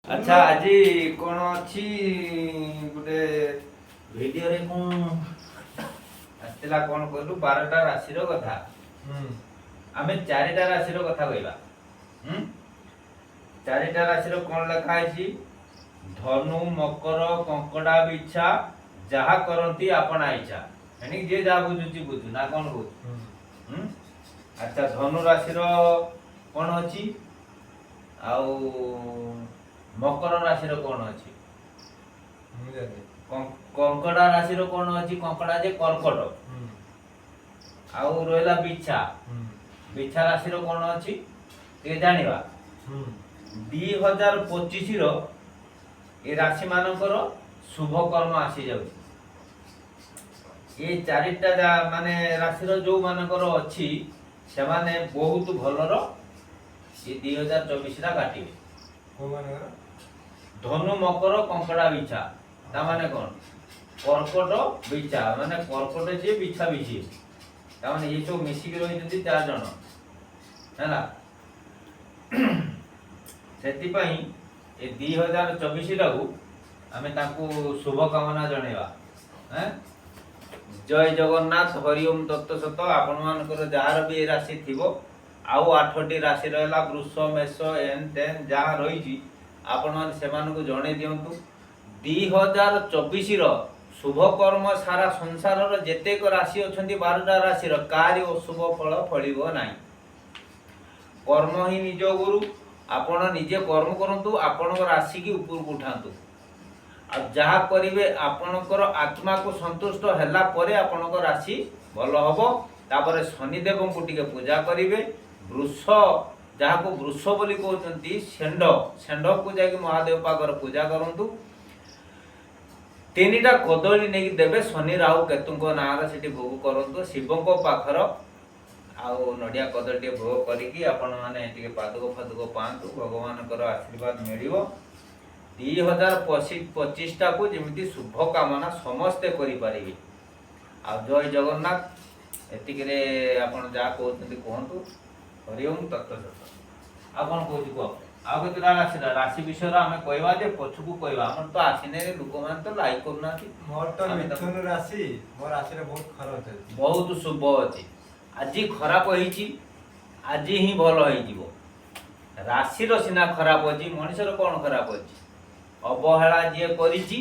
अच्छा आज कौन अच्छी गोटे वीडियो रे आसला कौन कहलु 12टा राशि रो कथा आमे 4टा राशि रो कथा कहबा हम 4टा राशि रो कौन लिखा है धनु मकर कंकड़ा बिच्छा जहा करंती आपण इच्छा यानी जे जा बुझुची बुझु ना कौन बुझ अच्छा धनु राशि रो कौन अछि आउ मकर राशि रो कौन अछि कंकड़ा राशि रो कौन अछि कंकड़ा जे कर्कट आउ रोइला बिच्छा बिच्छा राशि रो कौन अछि ते जानिबा 2025 रो ए राशि मानकर शुभ कर्म आसी जाउ ए चारिटा माने राशि रो जो मानकर अछि से माने बहुत भलरो ए 2024 रा काटिबे को मानकर धनु मकर कंकड़ा बिच्छा ता माने कोन कर्कट बिच्छा माने कर्कट जे बिच्छा बिच्छी ता माने ये सब मिसी के रहि जति चार जण हैला सेति पई ए 2024 रागु आमे ताकू शुभ कामना जणेबा हैं जय जगन्नाथ हरि ओम तत्व सत आपण मानकर जार भी राशि थिबो आउ 8टी राशि रहला वृष मेष एन तेन जहा रही छी आपण मान सेमान को जणे दियंतु 2024 रो शुभ कर्म सारा संसार रो जेते को राशि अछंती 12टा राशि रो कार्य अशुभ फल फळिबो नाही कर्म ही निज गुरु आपण निजे कर्म करंतु आपण को राशि की ऊपर उठांतु आ जहा करिवे आपणकर आत्मा को संतुष्ट हैला परे आपणकर राशि भलो हबो तापरे शनि देव को टिके पूजा करिवे वृष जहा को वृष बोली कहते शेंड को जाके महादेव पाकर पूजा करंतु तीनटा कदली नहीं देवे शनि राहु केतु नार से भोग करंतु शिव को पाखर आउ नडिया कदली भोग करिकी आपण माने टिके पादुक फादुक पांतु भगवान कर आशीर्वाद मिलिवो 2025 टा को जेमिति शुभ कामना समस्ते करि पारिबे आ जय जगन्नाथ एतिकरे आपण जा कहते कहतु हरि ओम तत्व सत आ कोन कहू को आ केतरा राशि विषय आमे कहबा जे पछकु कहबा हमर तो आसिने लोक मान तो लाइक करना थी मोर तो मिथुन राशि मोर राशि रे बहुत खराब अछि बहुत शुभ अछि आजी खराब होईची आजी ही भलो होई जीवो राशि रो सिना खराब अछि मनुष्य रो कोन खराब अछि अवहेला जे करिची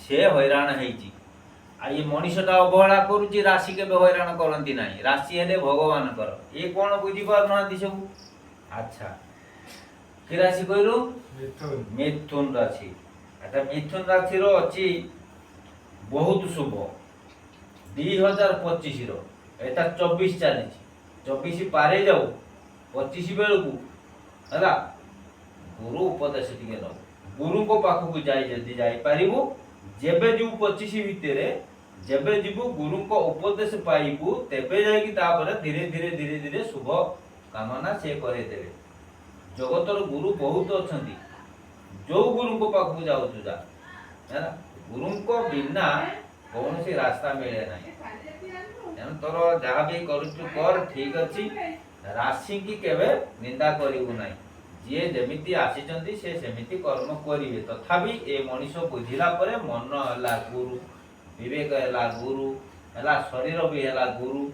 से हैरान हेची आ ये मनुष्यटा अवहेला करूची राशि के हैरान करंती नाही राशि हेले भगवान कर ए कोन बुझी पार नांती सब अच्छा कि राशि कहलु मिथुन मिथुन राशि आता मिथुन राशि रो अछि बहुत शुभ 2025 रो एटा 24 चली 24 पारे जाऊ 25 बेलकू हला गुरु उपदेश टिके न गुरु को पाखु को जाई जदी जाई पारिबो जेबे जु 25 भितरे जेबे जीवु गुरु को उपदेश पाइबु तेबे जाई कि तापर धीरे धीरे धीरे धीरे शुभ कामना से करे देबे जगतर गुरु बहुत अछंती जो गुरु को पाखु जाऊ तुजा है ना गुरु को बिना कौन सी रास्ता मिले नहीं एन तोर जहा भी करूछु कर ठीक अछि राशि की केबे निंदा करिवु नाही जे जेमिति आसीचंती से सेमिति कर्म करिवे तथापि ए मनुष्य बुझिला परे मन हला गुरु विवेक हला गुरु हला शरीर भी हला गुरु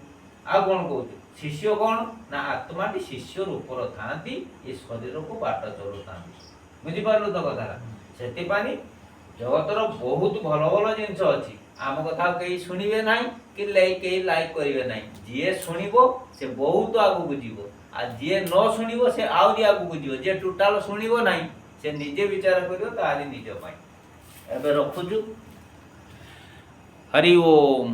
आ कोन कहू शिष्य कोन ना आत्माटी शिष्य रूपर थांती ए शरीर को बाट चलुतांती बुझि पारलो तो कथा सेति पानी जगतर बहुत भलो भलो जिंस अछि आम कथा कई सुनिबे नाही कि लाइक करिवे नाही जे सुनिबो से बहुत आगु बुझिबो आ जे न सुनिबो से आउरी आगु बुझिबो जे टोटल सुनिबो नाही से निजे विचार करियो तारी निज पाई एबे रखुछु हरि ओम।